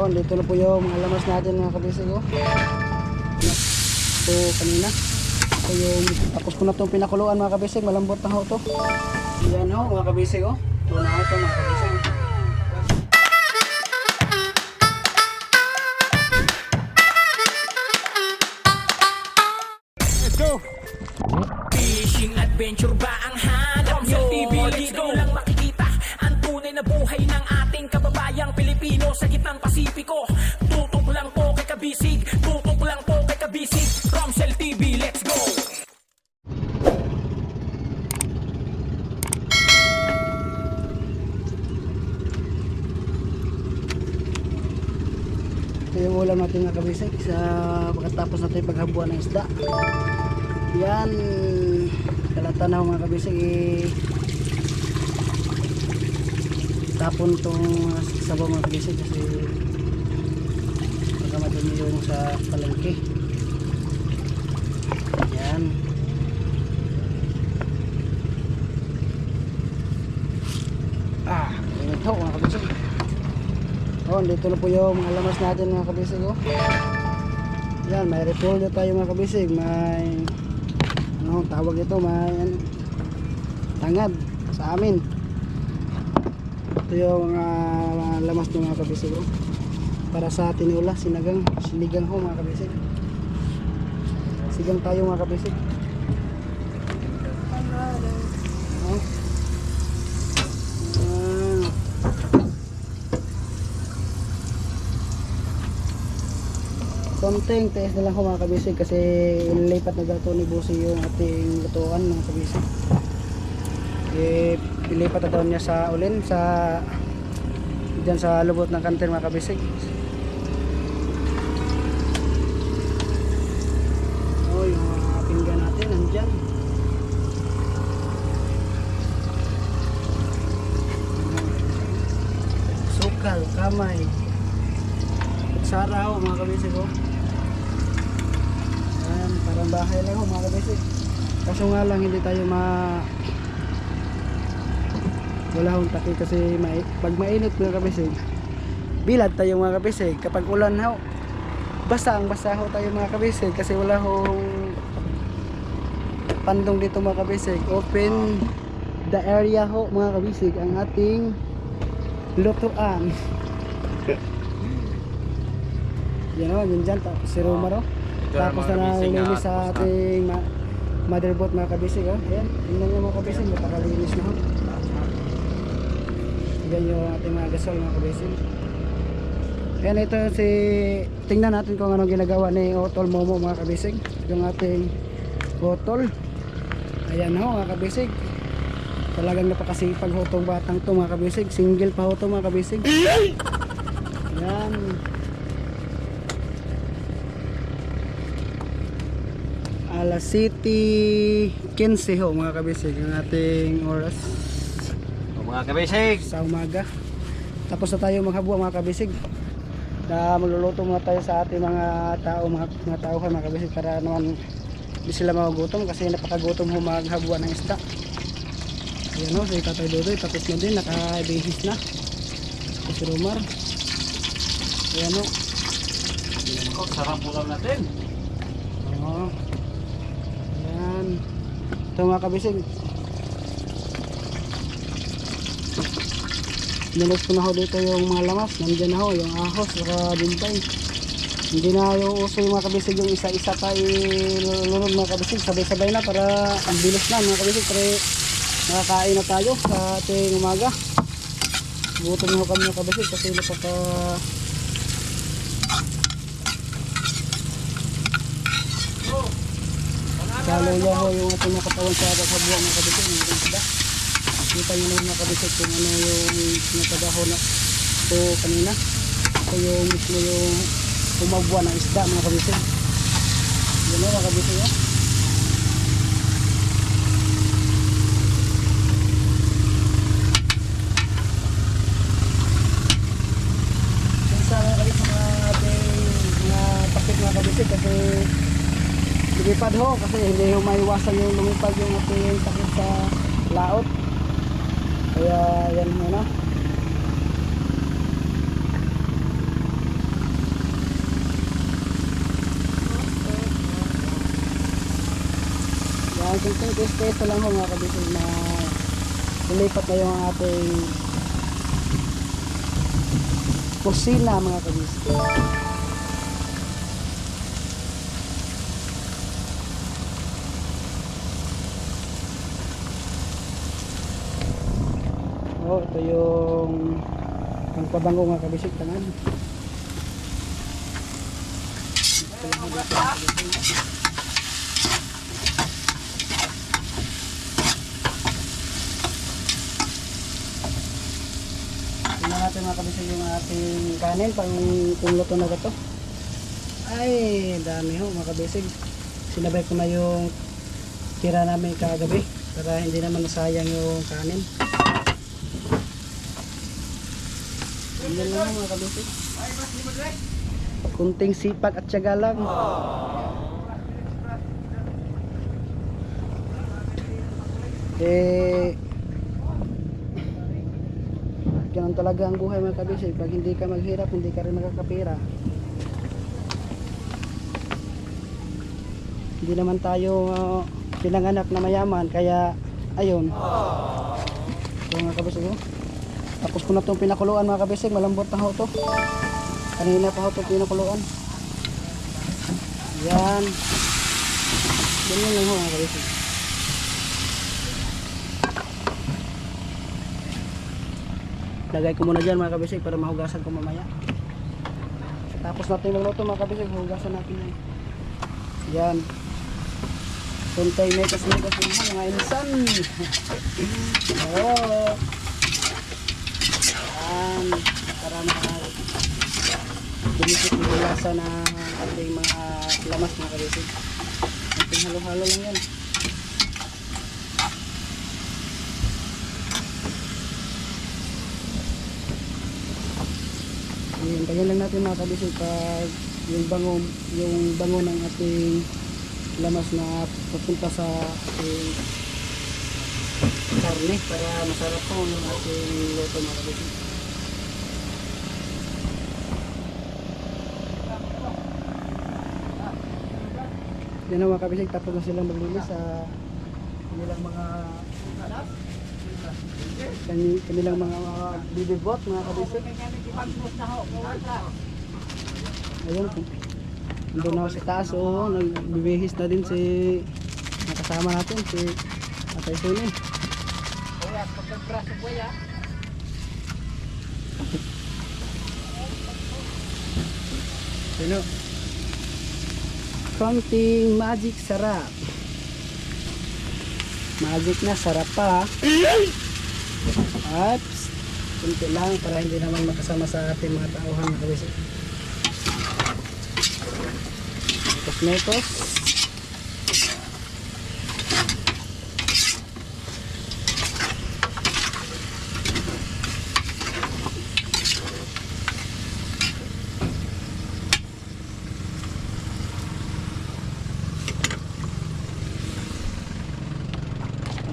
Oh, dito na po yung mga lamas natin mga kabisig. Oh. Ito kanina. Ito yung tapos ko na itong pinakuluan mga kabisig. Malambot na ho ito. Yan ho mga kabisig. Oh. Ito na ho ito mga kabisig. Let's go! Fishing adventure ba ang hanap nyo? TV, let's go! Lang makikita ang tunay na buhay ng ating kababayang Pilipino sa gitnang Pasipiko. Tutok lang po kay Kabisig, tutok lang po kay Kabisig. Romsel TV, let's go! Ito yung ulam natin mga kabisig sa pagkatapos natin paghabuan ng isda. Yan, kalata na mga kabisig, tapon itong sabaw mga kabisig kasi baka madumi yung sa palengke. Yan, ito mga kabisig. Oh, dito na po yung mga lamas natin mga kabisig. Oh. Yan, may repolyo tayo mga kabisig, may ano tawag ito, may ano, tangad sa amin. Ito yung mga lamas ng mga kabisig. Oh. Para sa tinula, sinigang ho mga kabisig. Sigang tayo mga kabisig. Oh. Konting taas na lang ko mga kabisig kasi inilipat na dato ni Busi yung ating lutuan mga kabisig. Ilipat na daw niya sa ulin sa dyan sa lubot ng kantin mga kabisig. Oh, yung mga pinggan natin nandyan. Sukal, kamay, saraw mga kabisig. Oh. Parang bahay lang ho mga kabisig. Kaso nga lang hindi tayo wala hong taki kasi pag mainit mga kabisig, bilad tayo mga kabisig. Kapag ulan ho, basa ho tayo mga kabisig kasi wala hong pandong dito mga kabisig. Open the area ho mga kabisig ang ating lutuan. Yan o, yun dyan, si Romaro. Tapos na nalinis sa ating motherboard mga kabisig. Oh. Ayan, tingnan nyo mga kabisig, napakalinis na ho. Yan yung ating mga gasol mga kabisig. Ayan, ito tingnan natin kung anong ginagawa ni Otol Momo mga kabisig. Yung ating Otol. Ayan ho mga kabisig. Talagang napakasipag ho itong batang to mga kabisig. Single pa ho ito mga kabisig. Ayan. Alas City 15 ho mga kabisig ang ating oras Mga kabisig sa umaga. Tapos na tayo maghabwa mga kabisig na magluluto muna tayo sa ating mga tao mga tauhan mga kabisig para naman hindi sila magugutom kasi napakagutom ho maghabwa ng isda. Ayan ho, si Tatay Dodoy tapos na din, nakabihis na si Romar. Ayan ho, sarap ulam natin. oo. Ito mga kabisig, nilos ko na ho dito yung mga lamas. Nandiyan na ho yung ahos saka bintay. Hindi na yung uso yung mga kabisig yung isa-isa pa ilulunod mga kabisig, sabay-sabay na para ang bilis na mga kabisig para nakakain na tayo sa ating umaga. Gutom na ho kami mga kabisig kasi napaka kaluya ho yung ating nakatawan sa paghabuan mga kabisig ng ating isda. Kita nyo na mga kabisig kung ano yung pinatabaho na ito kanina. Ito yung mismo yung umabuan ng isda mga kabisig. Yan o mga kabisig o. Minsan mga kabisig mga ating mga takip mga kabisig kasi lumipad ho kasi hindi ho maiwasan yung lumipad yung ating takip sa laot. Kaya yan muna. kunting test lang ho mga kabisig na ilipat na yung ating kusina mga kabisig. Oh, ito yung pangpabango mga kabisig tangan. Tingnan natin mga kabisig yung ating kanin pang luto na ito. Ay, dami ho mga kabisig. Sinabay ko na yung tira namin kagabi para hindi naman nasayang yung kanin. Yan lang mga kabisig. Kunting sipag at tiyaga lang. Ganun talaga ang buhay mga kabisig. Pag hindi ka maghirap, hindi ka rin makakapira. Hindi naman tayo pinanganak na mayaman, kaya ayun. So mga kabisig, tapos ko na itong pinakuluan mga kabisig, malambot na ho ito. Kanina pa ho itong pinakuluan. Yan. Ganyan lang ho mga kabisig. Lagay ko muna dyan mga kabisig para mahugasan ko mamaya. Tapos natin magluto mga kabisig, hugasan natin yan. Yan. Suntay mekas ng mga insan. Oo. Yan. Para bumisit yung lasa na ating mga lamas mga kabisig. Ating halo-halo lang yan. Ayan, tagal lang natin mga kabisig pag yung bango ng ating lamas na papunta sa ating karne para masarap po yung ating luto mga kabisig. Yan na mga kabisig, tapos na silang maglinis sa kanilang mga bibibot mga kabisig. Ayun, doon ako sa taas, nagbibihis na din si nakasama natin, si Atay Suni. Sino? Konting magic sarap. Magic na sarap pa. At kunti lang para hindi naman makasama sa ating mga tauhan na kabisig. Metos.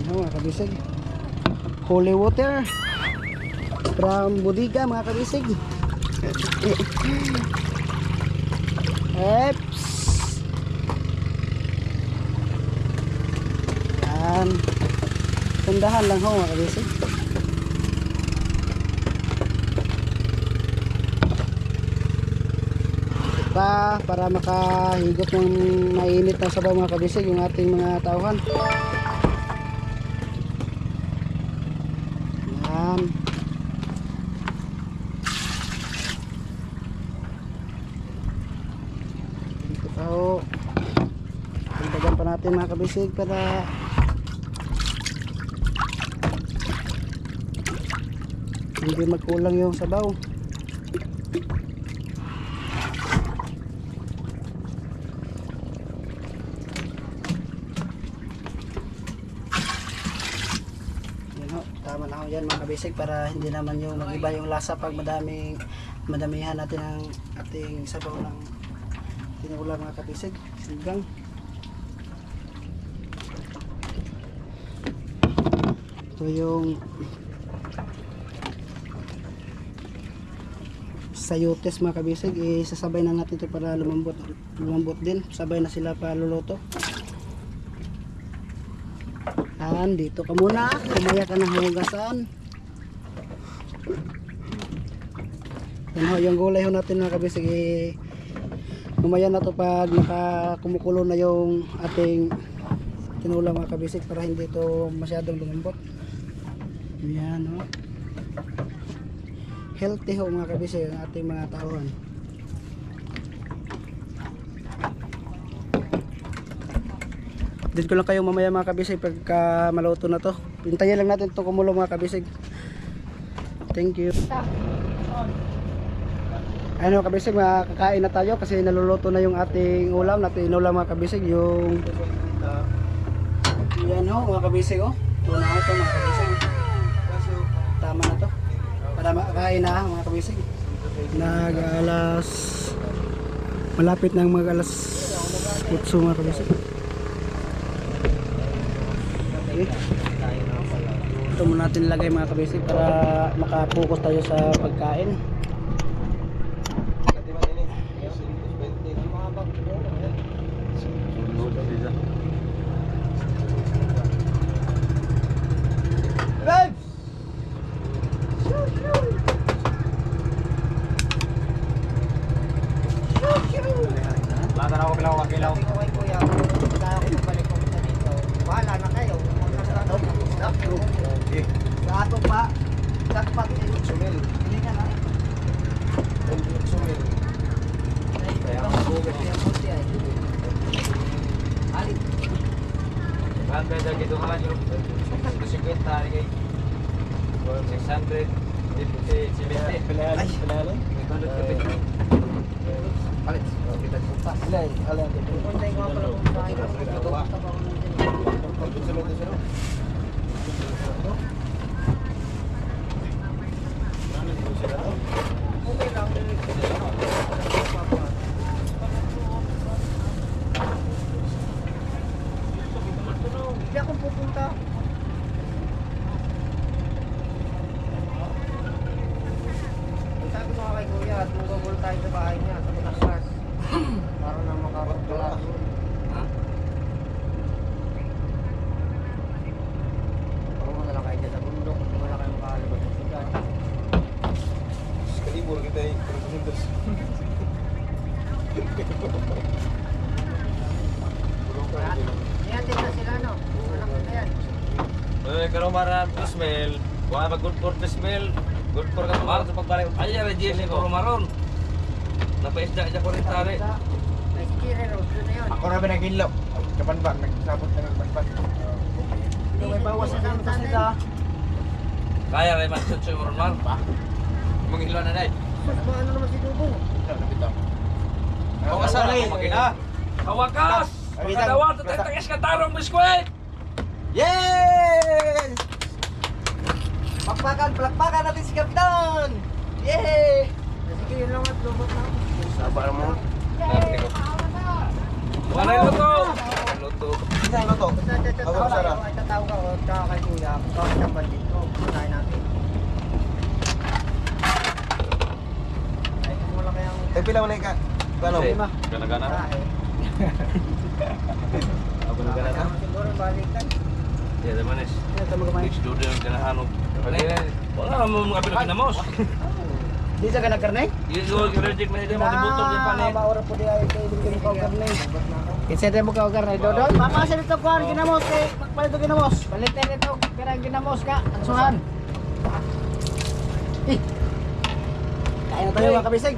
Ano mga kabisig? Holy water from Bodega mga kabisig. Eps. Yan. Tandahan lang ho mga kabisig. Para makahigop ng mainit na sabaw mga kabisig yung ating mga tauhan. Yan. Ito pa ho. Dagdagan pa natin mga kabisig para hindi magkulang yung sabaw. Yan ho, tama na ho yan mga kabisig para hindi naman yung mag-iba yung lasa pag madamihan natin ang ating sabaw ng tinulang mga kabisig. Sinigang. Ito yung sayotes mga kabisig, isasabay na natin ito para lumambot din, sabay na sila pa luluto. Yan, dito ka muna. Kumaya ka ng hugasan. Yan ho, yung gulay ho natin mga kabisig. Kumaya na to pag kumukulo na yung ating tinulang mga kabisig para hindi ito masyadong lumambot. Yan ho. Healthy ho mga kabisig ang ating mga tauhan. Update ko lang kayo mamaya mga kabisig pagka maluto na to. Hintayin lang natin ito kumulo mga kabisig. Thank you. Ano kabisig, makakain na tayo kasi naluluto na yung ating ulam. Natin ulam mga kabisig yung yan ho mga kabisig oh. Tuna ho ito mga kabisig. Tama na to. Para makakain na mga kabisig. Nag-alas malapit ng mag-alas 8 mga kabisig. Ito muna natin lagay mga kabisig para makapokus tayo sa pagkain. Lagan ako bilaw, kilaw. Wala na kayo. Sa ato pa. Sa ato pa. Sumil. Hindi nga na. Sumil. Alit. Banda dyan dito ka lang yung 50 hari kay 600. 70. Pelayan. Pelayan. Alit. Kita jumpa. Alay. Alay. Kuntay nga pala kung saan. Hindi ako pupunta. Sabi ko nga kay Kuya at magagol tayo sa bahay niya sa Pinakas para na makapagpala. Ako mo na lang kayo dyan sa bundok kung wala kayo makalabas sa sigat. Kalibur kita eh, representas. Yan din na sila no? Anak ko na yan. Kalau marah to smell, wala mag good for the smell. Good for ka sa pagbalik. Ay, regiye ko maron. Napaisda siya ko rin tari. May kire road doon na yun. Ako na binagilaw. Kabanban, nagsabot na nagbanban. Hindi may bawas na naman kasi ka. Kaya rin magsud sa maron man pa. Mangilo na dai. Mas maano naman si Dubong? Ako kasala ko makina. Kawakas. Pagkadawa tatakis ka tarong biskwit. Yes! Palakpakan natin si Kapitan! Yay! Sige yun lang at lumot na. Sabar mo. Wala yung luto. Luto. Isa yung luto. Ako sarap. Tatawag ako kay Kuya. Kawag ng bandit ko. Patayin natin. Ay, kung wala kayang Tagpila mo na ika. Gano? Gana-gana. tahe. Ako na gana. Siguro balikan. Ya, de manes. Hindi ito magkamay. Next door din ang ganahanong. Wala mo mga Pilipinamos. Di sa ganag karne? Yung reject man ito, mga butong yung panin. Maura po di ay kay din ko karne. Kinsa mo ka karne dodon? Mama sa dito ko ginamos kay magpalit og ginamos. Palitan nito pero ang ginamos ka ansuhan. Kain na tayo mga kabisig.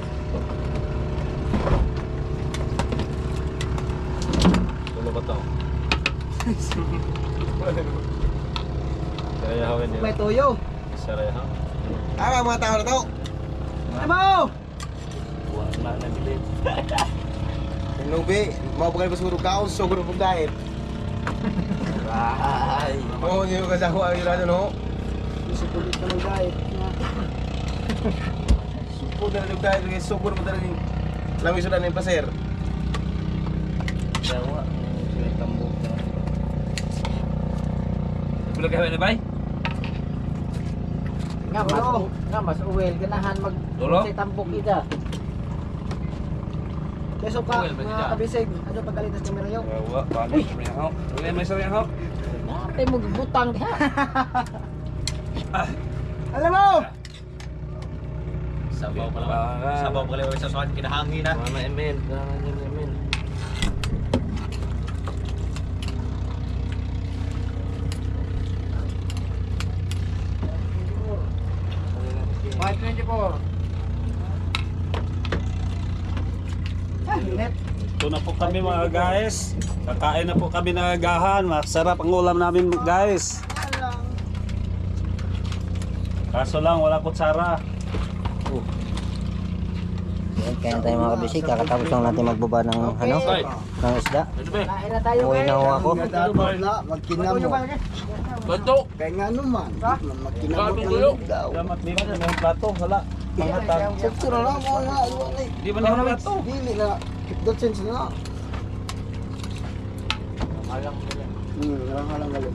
Tulo ba ito? Sarayahan niya. May tuyo. Sarayahan. Ah, mga tao na to. Ano? Wala na bilit. Yung lubi, mga pagkali pa siguro kaos, so guro pong diet. Ay. Oo, hindi ko kasawa ang irado, no? Supulit na ng diet. Supo na rin yung diet, kaya so guro po talaga yung lamig sudan yung paser. Jawa. Sila tambok na. Bilang kaya na bay? Nga mas uwel ganahan mag Dulo? sa tambok ida. Keso ka Uwel ba mga siya? kabisig, ano pagkalitas ng merayo? Jawa. Paano? Sarayahan. Wala may sarayahan. Natay mo gibutang diha. Alam mo! Sabaw pala sa suwan kinahangin na. Mga Emil, Emil. Ito na po kami mga guys. Kakain na po kami ng agahan. Masarap ang ulam namin guys. Kaso lang wala kutsara. Kaya tayo mga kabisig, kakatapos lang natin magbaba ng ano, ng isda. Kain na tayo. Uwi na ho ako. Magkinam mo. Bato! Kaya nga naman. Magkinam mo. Damat dito may plato. Wala. Pangatag. Sakto na lang mo nga. Di ba na may plato? Dili na. That sense na. Halang galit.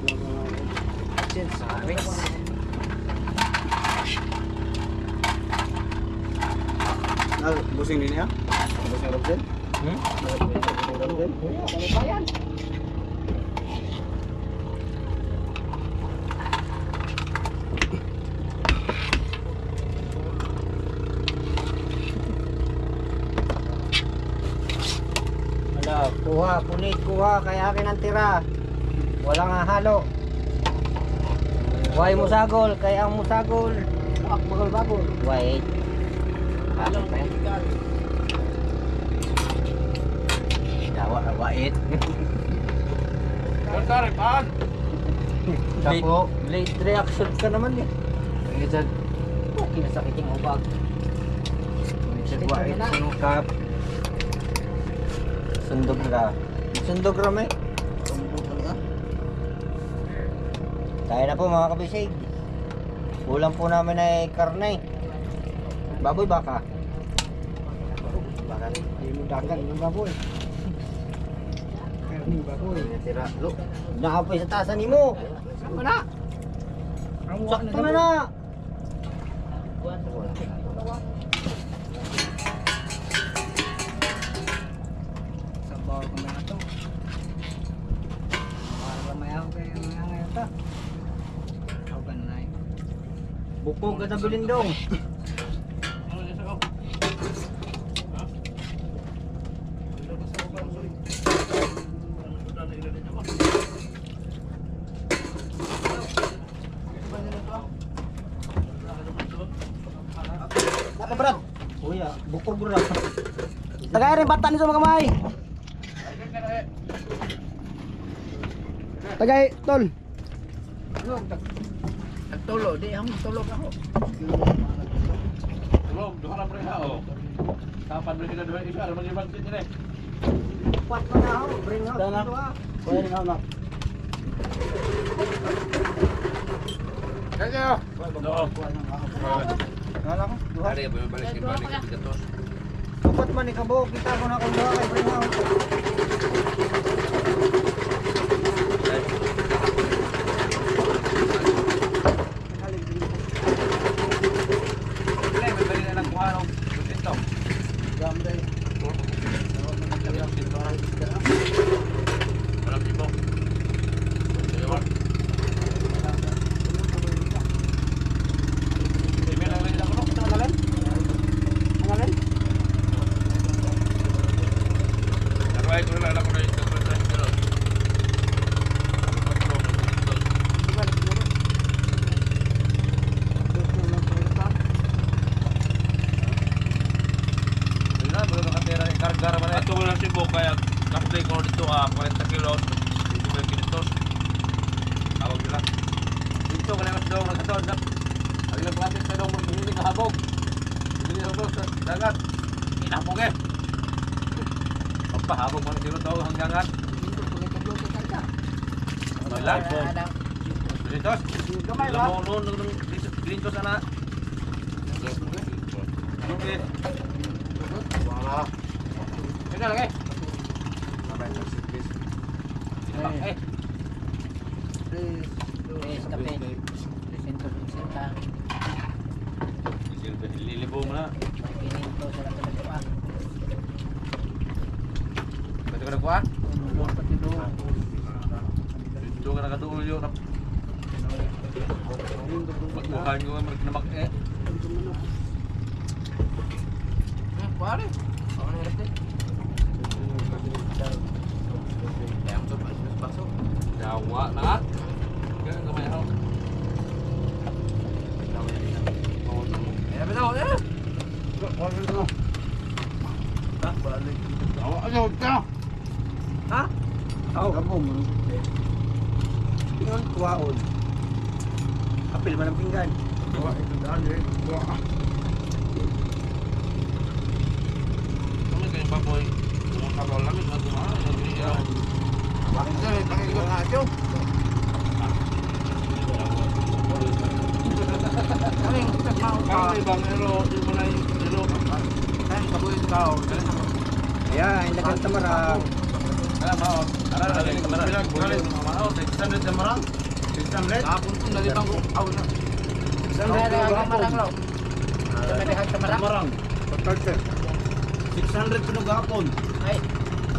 Busing din ya? Busing Robden? Robden? Wala, kuha, punit, kuha, kaya akin ang tira. Walang halo. Huwag musagol, kaya ang musagol. Bagol-bagol. Wait. Halo pa yan. Dawa, wait. Kontari, paan! Late reaction ka naman eh. Okay na sakit yung ubag. Wait, sinukap. Sundog ra. Sundog ra may. Tayo na po mga kabisig. Ulam po namin ay karne. Baboy baka. Baka hindi mo dagan ng baboy. Karning baboy. Tira. Lo. Nakapoy sa tasan ni mo. Sakto na. Sakto na na. Sabaw ko na ito. Para mayaw kayo ngayon ta. Open na yun. Bukog ka sa bilindong. Naka Brad. Kuya, bukog ra. Tagay rin bata nito mga kamay. Tagay tol. Tulo, di ang tulog ako. Tulog, duha na pre ha, oh. Kapan mo kita duha isa, naman yung bansit nila eh. Kwat mo na ako, bring out. Dana. Kuya rin ako. Kaya! Oo. Wala ko. Duha. Ari, balik ka bigatos. Dapat man ikabo, kita ko na kung doon kay bring out. May bali na lang kuha ng ito. Gamday. Walang tipo. Email lang rin ako, no? Ito magalan? Angalan? Naruhay ko na lang ako na ito. Karga naman eh. Ato mo lang si Bo, kaya kaplay ko dito 40 kilos, 25 kilos. Tawag nila. Dito ka lang daw nagkataon na. Ang ilang platin sa daw hindi kahabog. Hindi habog sa dagat. Inabog eh. Papahabog mo sino daw hanggangan. Wala. Dito. Gamay Alam ba? mo noon dito sana. Okay. Wala. Kaya lang eh. Eh. Please, kape. Presento, presenta. Lilibo mo na. Pininto sa lahat ng pa. Pwede ko nagkuha? Pati doon. Doon ka nakatuloy na. Magbukain ko namak eh. Pare. Ako na hirap din. Kaya mo ito pasok. Jawa na. Kaya kamay ako. Eh, betul ya. Ha? Oh, kapo mo. Tingnan tuwaon. Apil man ang pinggan. Kami kayong baboy. Kung kapal lang, ito tumaan. Bakit sir? Pakinggan nga ito. Kami bang ero, di mo na yung ero. Kaya baboy tao. Ayan, hindi ka tamarang. Alam mo, aral na yung bilang kulit. Mamao, 600 na marang. 600? Kapon kong nalibang ko. Aw na. 600 na marang. 600 kinog hapon.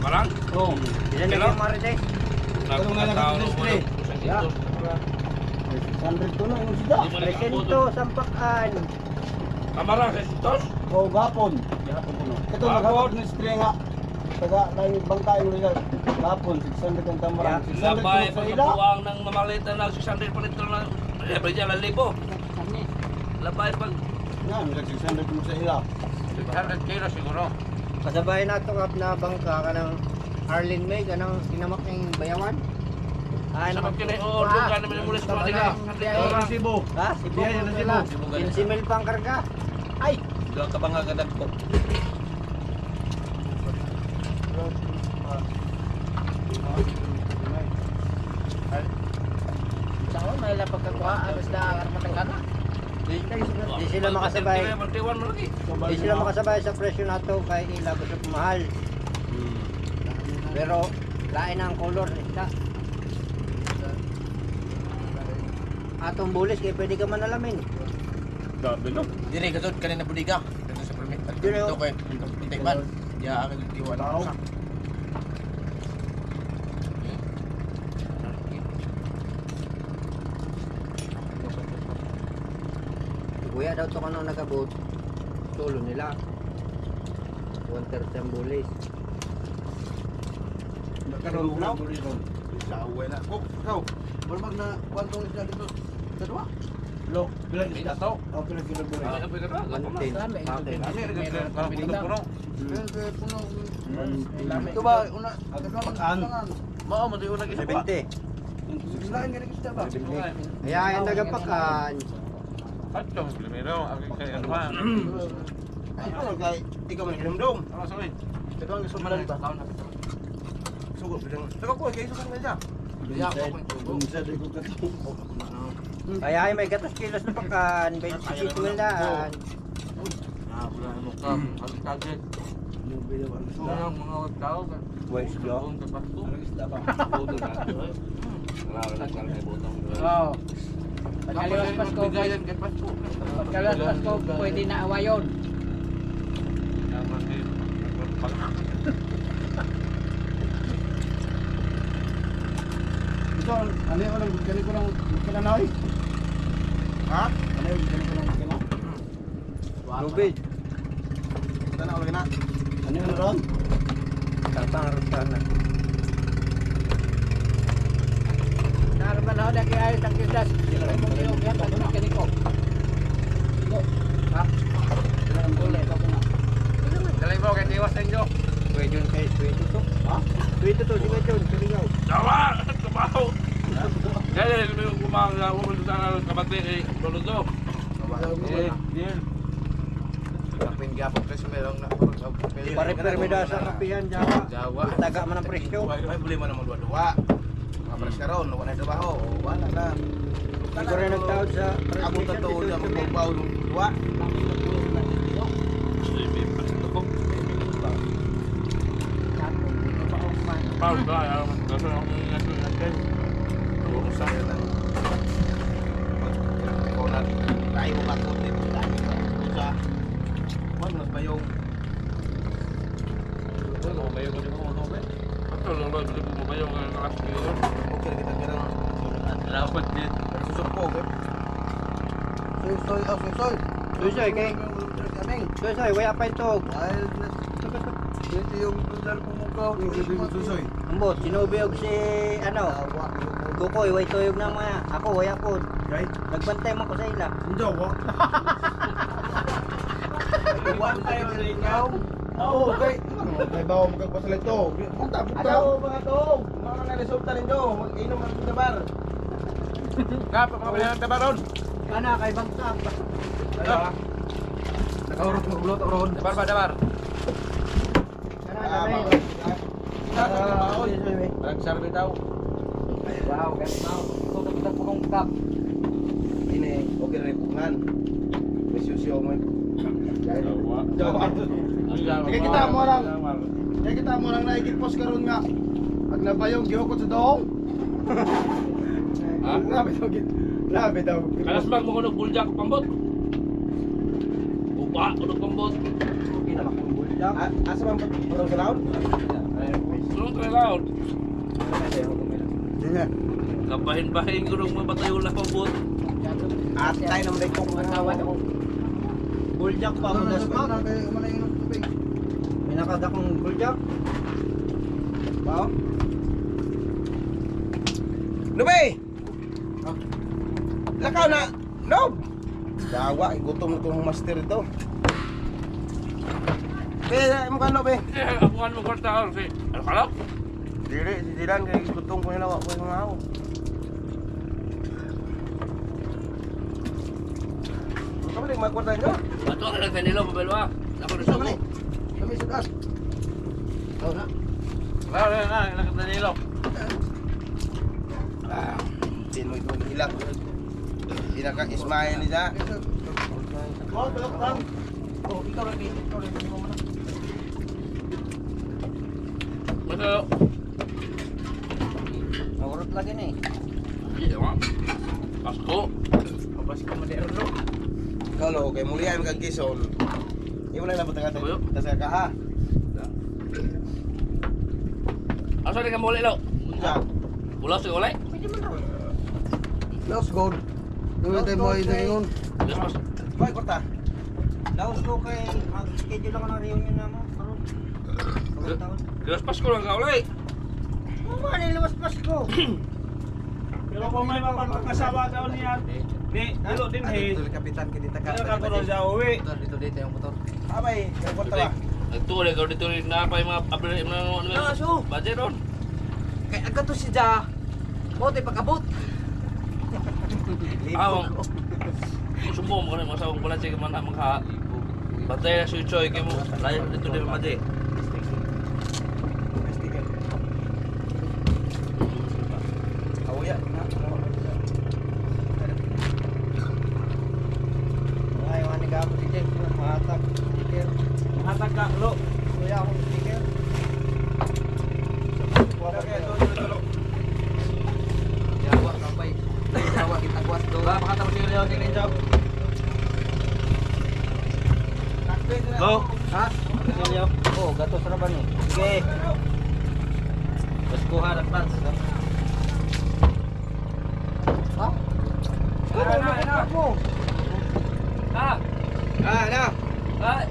Marang? Oo. Ilan na yung marites? Ako nga tao ng ulo. Yeah. 600 to na yung sida. Presento, sampakan. Kamarang, kesitos? Oo, gapon. Gapon ko no. Ito nagawad ni strenga. Taga na yung bangkay mo nila. Gapon 600 ang tamarang. 600 Labay, kinog sa ila. pagkabuang ng mamalitan ng 600 pa nito na Ebrija, lalibo. Labay pag Yan, 600 kinog sa ila. 600 kilo siguro. Kasabay na ito kap na bangka ka ng Arlene May, kanang tinamak ng bayawan. Ah, Sa magkinay-ordo ka naman yung mulis ko nila. Sibo. Ha? Sibo Yeah, yan ang sila. Sibo. 15 mil pang karga. Ay! Doon ka ba nga gadag po? May lapag kakuha, alas na karmatang kana. Di sila makasabay. Mantiwan mo lagi. Di sila makasabay sa presyo na to kay ilabas at mahal. Pero lain ang color nila. Atong bulis kaya pwede ka manalamin. Grabe no. Diri ka doon kanina budiga. Dito sa permit. Diri, oh. Dito kay Pintikman. Ya akin tiwan Tao. sa. Kuya daw to kanang nagabot. Tulo nila. 1/3 ang bulis. Nagkaroon mo na. Saway na. Oh, ikaw. Balmag na kwantong isda dito. Sa dua. Lo, bilang Ito isda. to. Oh, bilang kilo bilang. Ah, pwede ka. Mantin. Ani rin puno. Ito ba una Pagkaan. Mao mo di una gisa. 70. Lain ka isda ba? Kaya ang nagapakan. Atto primero akin kay ano ba? Ay, ano kay ikaw man hinumdum. Ano sabi? Ito ang gusto malali ba? Sugo bilang. Saka ko kay sugo man siya. Bunsa di ko kato. Kaya ay may gatos kilos na pakan. 25 mil daan. Ah, wala mo ka. Ang target. Wala mga tao ka. Wais yo. Ang kapasto. Ang isda ba? Bodo na. Wala na kay botong. Oo. Pagkaliwas Pasko, bigayan kay Pasko. Pagkalas Pasko, pwede na awayon. Naman din. Ito, ano yung lang, gani ko lang kinanaw eh. Ha? Ano yung gani ko lang kinanaw? Lubid. Kita na ulit na. Ano yung ron? Tatang rutana. Narman ako nag-iayos ang kisdas. Sila mo niyog yan, pag mekaniko. Ha? Tuloy, ako na. Dalay mo kay tiwas sa inyo. Pwede yun kay 22. Ha? 22, sige John, siligaw. Dawa! Tumaw! Kaya yung kumanga, umunod sa kabate eh, tulog do. Eh, yun. Kapin gyapon kasi merong na. Pare-permida sa kapihan, Jawa. Jawa. Taga man ang presyo. Ay, buli mo naman dua-dua. Mga pres karon, wala na trabaho. Wala na. Hindi ko rin nagtawad sa Ako transmission totoo na dito. magbabaw ng dua. Paul ba? Kasi ako yung natin. Tulong sa akin. Ikaw na, tayo mo bakot dito. Tayo mo bakot sa. Wag mas bayong. Ito, lumayo ko din mo. Ito, lumayo ko din mo. Lumayo ko din mo. Okay, kita kira Dapat din. Susupog. Soy. Susoy, kay. Susoy, waya pa ito. Ito yung dal ko mo ka. Yung susoy. Ambot, sinubiyog si, ano, Kukoy, way tuyog na mga. Ako, waya po. Right? Nagbantay mo ko sa ila. Hindi wa. Iwan tayo sa ikaw. Oo, okay. May bawa mo kagpasalit to. Punta. Ano mga tog? Mga na resulta ninyo. Mag-inom ang dabar. Kap, pamilya ng tabaron. Kana, kay Bangsak. Nakaurot maglot ron. Dabar ba, dabar? Kana, Parang sarbi daw. wow, ganun mo. Tutok po kong cup. Ini, okay na rin pungan. May siyo mo. Kaya kita mo lang. Kaya kita mo lang naikipos karon nga. Pag nabayong gihukot sa doong. Ha? Grabe daw. Kalas bang mo kunog buljak pambot? Upa, kunog pambot. Asa man parang galaon? Anong trailaw? Sige. Kabahin-bahin kunog mabatay ulah pambot. Atay naman rin kong asawa mo. Buljak pa, mudas pa. May nakadakong buljak. Bao? Nube! Lakaw na! Nob! Dawa, gutom na itong master ito. Kaya mo ka Nob eh. Ako nga mo kwarta ako si... Ano ka lang? Dili, si Dilan kaya gutom ko nila ko yung ako. Ano ba magkwarta nyo? Bato ka lang kanila, mabelwa. Ako na sa mo. Kami sudas. Tao na. Wala na, ilang kanila. Din mo itong hilak. Pinaka-Ismail niya. Oh, balok lang. Oh, ikaw rin. Bato. Naurot lagi na eh. Hindi naman. Pasko. Papasko moderno. Kalau kay mulian kag Quezon. Imo na labot ka Tuyo. tas ka ha. Asa ni ka muli lo? Unsa? Ulas si ulay? Let's go. Gawin tayo mo yung Yes, mas. Hoy, kwarta. Laos ko kay schedule ako ng reunion na mo. Karon. Yes, Pasko lang ka ulay. Ano niluwas Pasko? Pero kung may mapagkakasawa daw niya, di, dilo din eh. Kapitan kita ka. Kaya ka ko sa uwi. Abay, kay kwarta ba? Nagtuloy ka dito rin na pa yung mga abri mga ano. Budget ron. Kay agad to si Ja. Bote pagkabot. Awang. Sumbong mo ka na masawang pala sige man magha. Batay na si Choy kay mo. Layo dito din maji. Awya. Ay, wani ka mo sige. Mahatag. Sige. Hatag ka, lo. Kuya ako sige. Jawa kapay. Jawa kita kuat do. Ba makatapos si Leo tingin job. Go. Ha? Sige. Oh, gatos ra ba ni? Sige. Let's go harap plans. Ha? Ah. Na. Ah.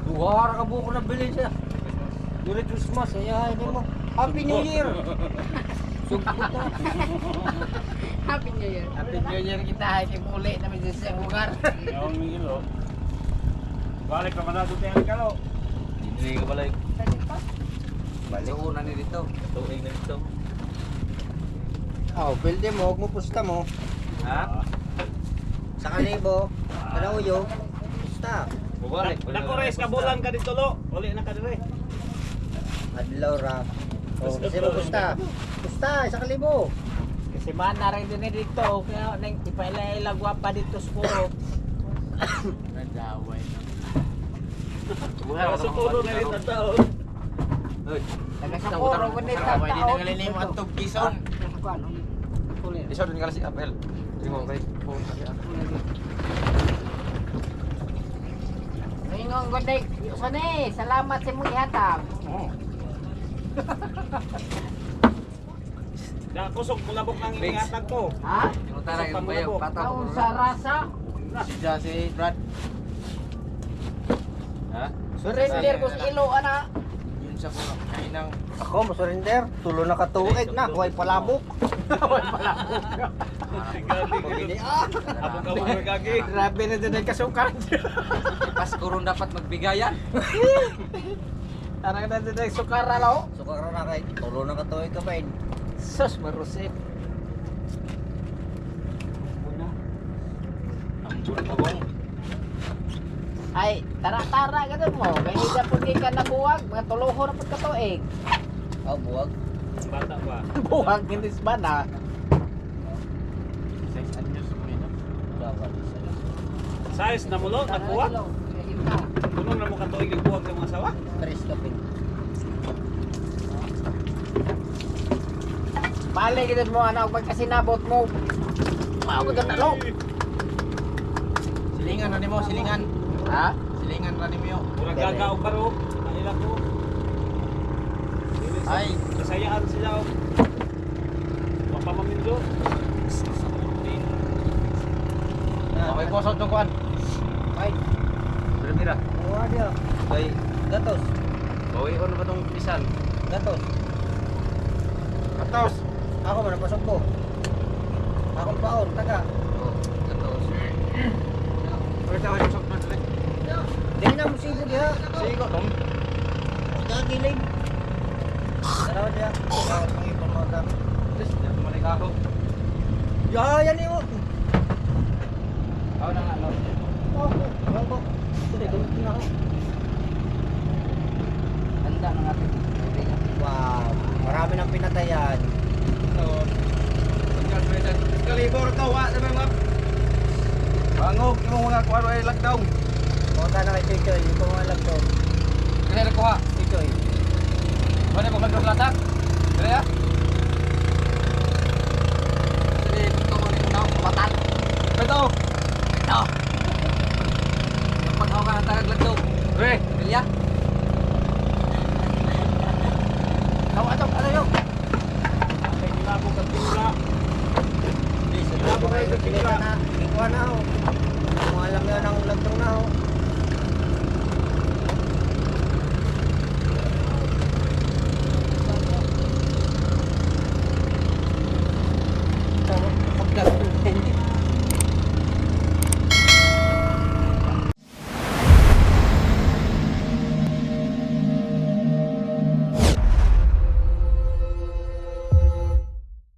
Duhara ka buko na bilhin siya. Merry Christmas, ayahay din mo. Happy New Year! Sugpot na. Happy New Year. Happy New Year kita ay kimuli na may sa lugar. Yung mingilo. Balik ka man natin ang kalo. Hindi ka balik. Balik una ni dito. Tuwing na dito. Oh, pilde mo, huwag mo pusta mo. Ha? Sa kanibo, kanauyo, pusta. Bubalik. Nakores ka bulan ka dito lo. Uli na ka dire. Adlaw ra. Oh, kasi mo pusta. Pusta, sa kalibo. Kasi man na rin din dito. Kaya nang ipaila gwapa dito sa puro. Nadaway na. Buhay Sa puro na rin ang tao. Taga sa puro ko din tao. Pwede na galing mo atog Quezon. Isa din kala si Apel. Hindi mo kay phone kasi Ingong gonek. Sane, salamat sa mong ihatag. Kusog mulabok ng ingatan ko. Ha? Kusog pang mulabok. Kaun sa rasa. Si Jesse, Brad. Ha? Surrender ko sa ilo, ana. Yun sa ko. Kainang. Ako, masurrender. Tulo na katuig na. Huwag palabok. Abong ka mga gagi. Grabe na din ang kasukan. Pasko ron dapat magbigayan. Tarang na din ang sukara, lo. Sukar na kay. Tulo na katuig ka ba? Sus, marusip. Ang abong. Ay, tara-tara ka dun mo. Kaya hindi po di ka nabuwag. Mga tuluho na po katuig. Oh, buwag. Bata pa. Buwag, hindi ba na? 6 anyos mo yun. Dapat. Size na mulo, nakuha. Tunong na mo katuig yung buwag ng mga sawa. Tres kapin. Bali ka dun mo, anak. Pag kasi nabot mo. Mao ka na, lo. Silingan na mo, silingan. Ha? Silingan na mo. Murag gagaw ka ro. Naila ko. Ay, Kasayaan sila. Mapamamindo. okay ko sa itong kuhan. Ay, Mira, buwa dia. Kay gatos. bawi on ba itong pisan? Gatos. Katos! Ako man napasok ko. Akong baon, taga. Oh, katos. Pwede ako yung sokman sila. Dili na mo sigo diha. Sigo, tom. Gagiling. Dalawa diha. Bawal pang ibang mga gamit. Please, di ako malik ako. Ya, yan mo. Ako na nga, no? Ako. Sige, gulit na ako. Handa na natin. Wow, marami nang pinatayan. Kalibor to, wa na mga bangog yung mga kuha ay lockdown. Punta na kay Choy, ito mga laptop. Kaya na kuha. Si Choy. Mana ko lockdown latak? Kaya ya? Jadi ito mo ni kunaw matan. Beto. Beto. Dapat ako ka tagag lockdown. Re, Ilya. Kawa to, ano yun? Ay, nilabog ang tula. Please, ito kayo pili ka na. Ikuha na ako. Kung alam nyo ng laptop na ako.